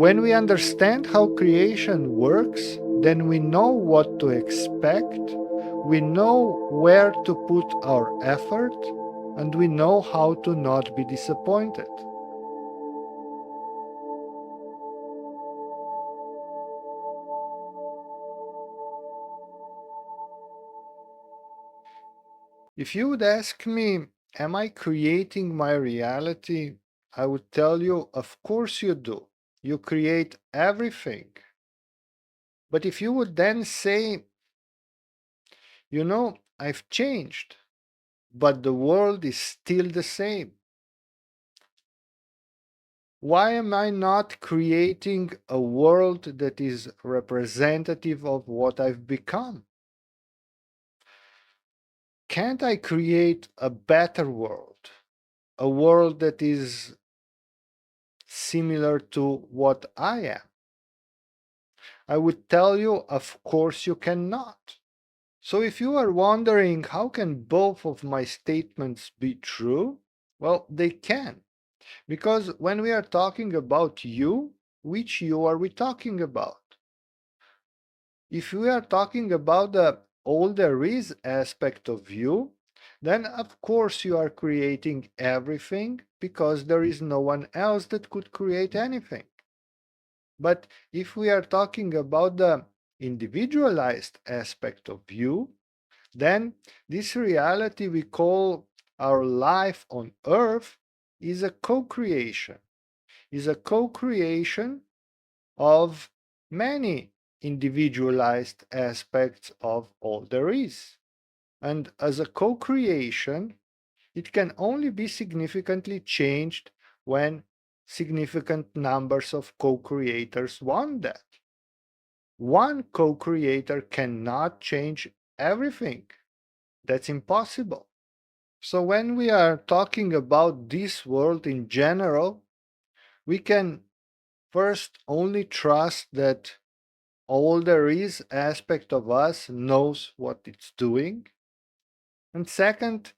When we understand how creation works, then we know what to expect, we know where to put our effort, and we know how to not be disappointed. If you would ask me, am I creating my reality? I would tell you, of course you do. You create everything. But if you would then say, I've changed, but the world is still the same. Why am I not creating a world that is representative of what I've become? Can't I create a better world? A world that is similar to what I am? I would tell you, of course you cannot. So if you are wondering how can both of my statements be true, well, they can. Because when we are talking about you, which you are we talking about? If we are talking about the all there is aspect of you, then of course you are creating everything because there is no one else that could create anything. But if we are talking about the individualized aspect of you, then this reality we call our life on earth is a co-creation, of many individualized aspects of all there is. And as a co-creation, it can only be significantly changed when significant numbers of co-creators want that. One co-creator cannot change everything. That's impossible. So when we are talking about this world in general, we can first only trust that all there is aspect of us knows what it's doing. And second,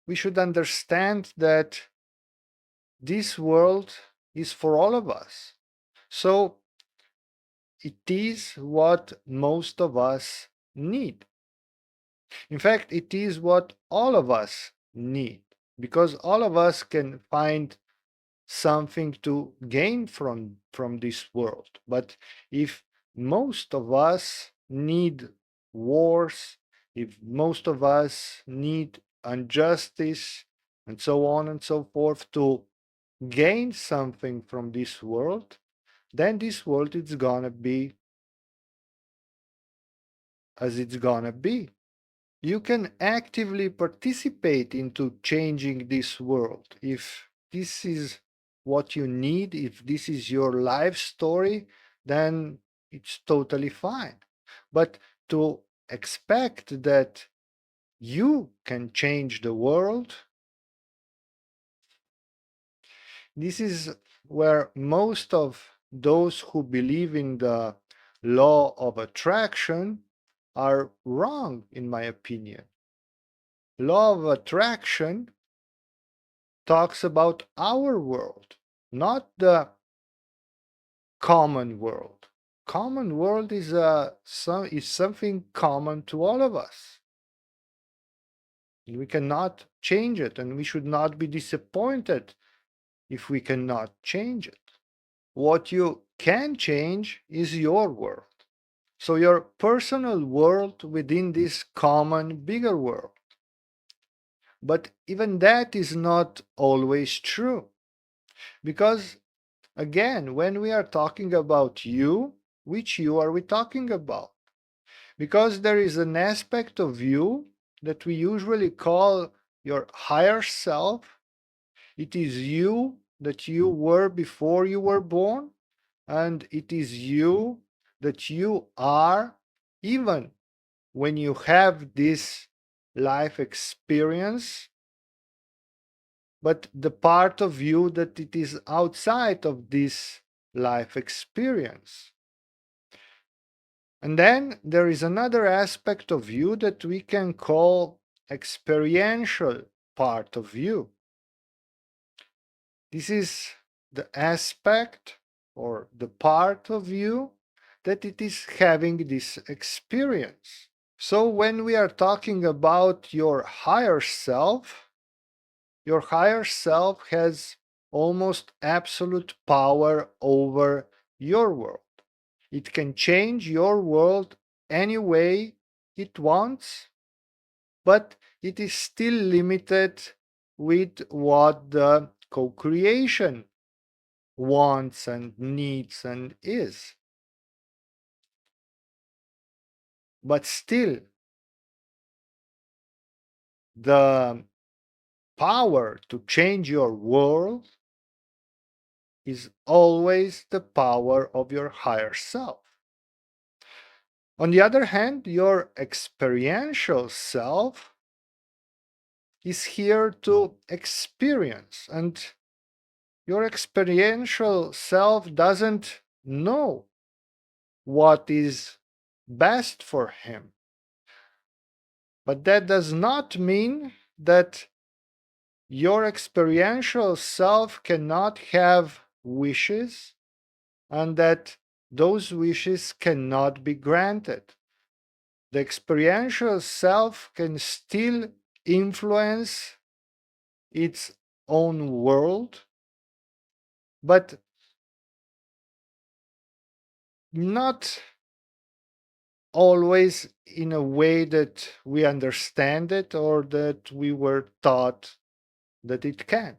we should understand that this world is for all of us. So it is what most of us need. In fact, it is what all of us need because all of us can find something to gain from this world. But if most of us need wars, if most of us need injustice, and so on and so forth to gain something from this world, then this world is gonna be as it's gonna be. You can actively participate into changing this world if this is what you need, if this is your life story, then it's totally fine. But to expect that you can change the world, this is where most of those who believe in the law of attraction are wrong, in my opinion. Law of attraction talks about our world, not the common world. Common world is something common to all of us. We cannot change it, and we should not be disappointed if we cannot change it. What you can change is your world. So your personal world within this common bigger world. But even that is not always true. Because again, when we are talking about you, which you are we talking about? Because there is an aspect of you that we usually call your higher self. It is you that you were before you were born, and it is you that you are even when you have this life experience, but the part of you that it is outside of this life experience. And then there is another aspect of you that we can call experiential part of you. This is the aspect or the part of you that it is having this experience. So when we are talking about your higher self has almost absolute power over your world. It can change your world any way it wants, but it is still limited with what the co-creation wants and needs and is. But still, the power to change your world is always the power of your higher self. On the other hand, your experiential self is here to experience, and your experiential self doesn't know what is best for him. But that does not mean that your experiential self cannot have wishes and that those wishes cannot be granted. The experiential self can still influence its own world, but not always in a way that we understand it or that we were taught that it can.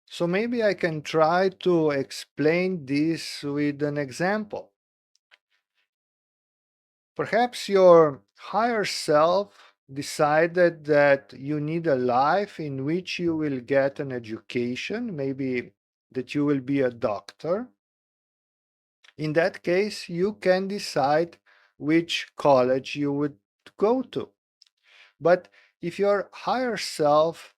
So maybe I can try to explain this with an example. Perhaps your higher self decided that you need a life in which you will get an education, maybe that you will be a doctor. In that case, you can decide which college you would go to. But if your higher self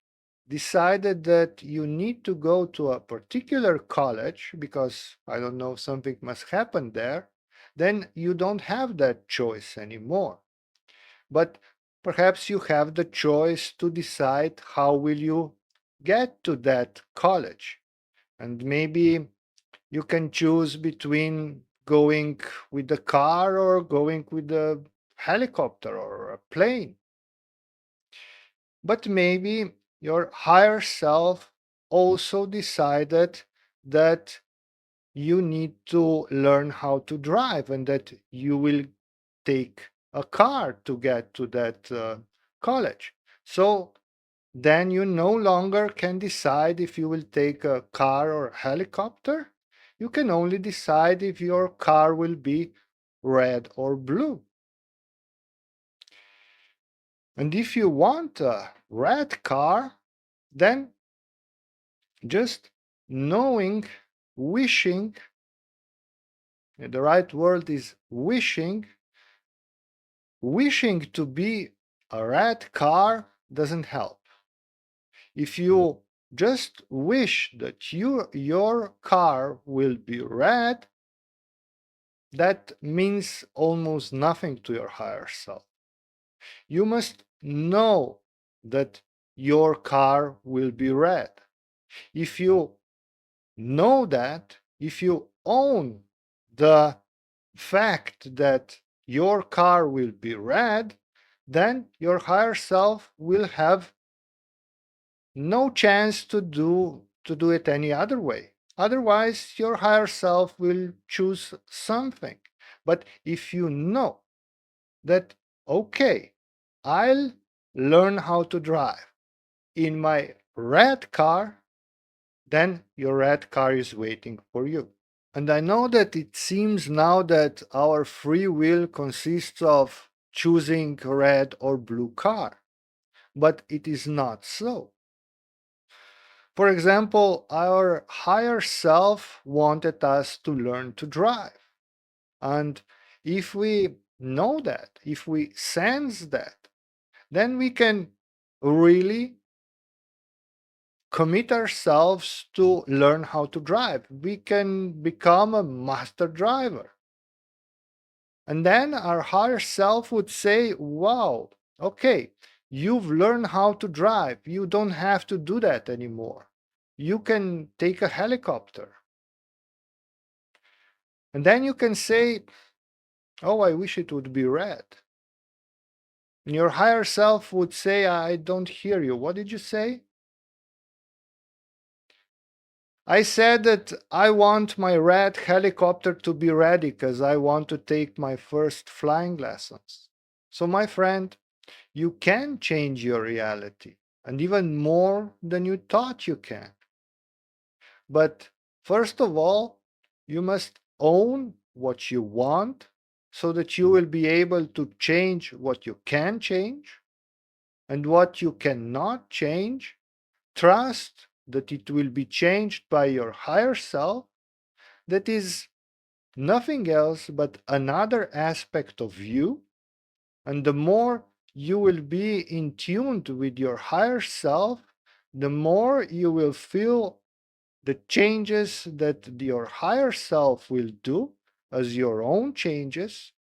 decided that you need to go to a particular college because, I don't know, something must happen there, then you don't have that choice anymore. But perhaps you have the choice to decide how will you get to that college. And maybe you can choose between going with the car or going with a helicopter or a plane. But maybe your higher self also decided that you need to learn how to drive and that you will take a car to get to that college. So then you no longer can decide if you will take a car or a helicopter. You can only decide if your car will be red or blue. And if you want a red car, then just knowing, wishing, the right word is wishing, wishing to be a red car doesn't help. If you just wish that your car will be red, that means almost nothing to your higher self. You must know that your car will be red. If you know that, if you own the fact that your car will be red, then your higher self will have no chance to do it any other way. Otherwise, your higher self will choose something. But if you know that, okay, I'll learn how to drive in my red car, then your red car is waiting for you. And I know that it seems now that our free will consists of choosing red or blue car, but it is not so. For example, our higher self wanted us to learn to drive. And if we know that, if we sense that, then we can really commit ourselves to learn how to drive. We can become a master driver. And then our higher self would say, wow, okay, you've learned how to drive. You don't have to do that anymore. You can take a helicopter. And then you can say, oh, I wish it would be red. And your higher self would say, I don't hear you. What did you say? I said that I want my red helicopter to be ready because I want to take my first flying lessons. So, my friend, you can change your reality, and even more than you thought you can. But first of all, you must own what you want so that you will be able to change what you can change, and what you cannot change, trust that it will be changed by your higher self, that is nothing else but another aspect of you. And the more you will be in tune with your higher self, the more you will feel the changes that your higher self will do as your own changes.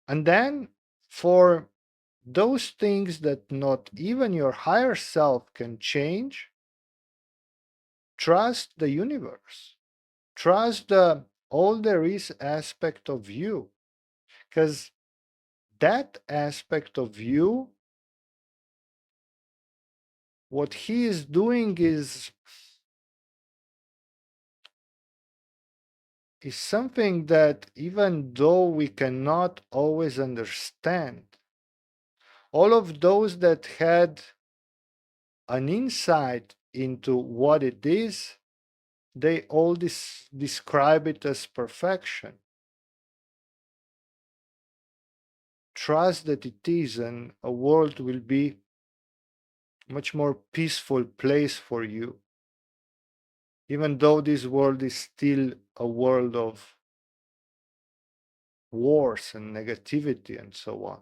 And then for those things that not even your higher self can change, trust the universe. Trust the all there is aspect of you. Because that aspect of you, what he is doing is something that even though we cannot always understand, all of those that had an insight into what it is, they all describe it as perfection. Trust that it is, and a world will be a much more peaceful place for you, even though this world is still a world of wars and negativity and so on.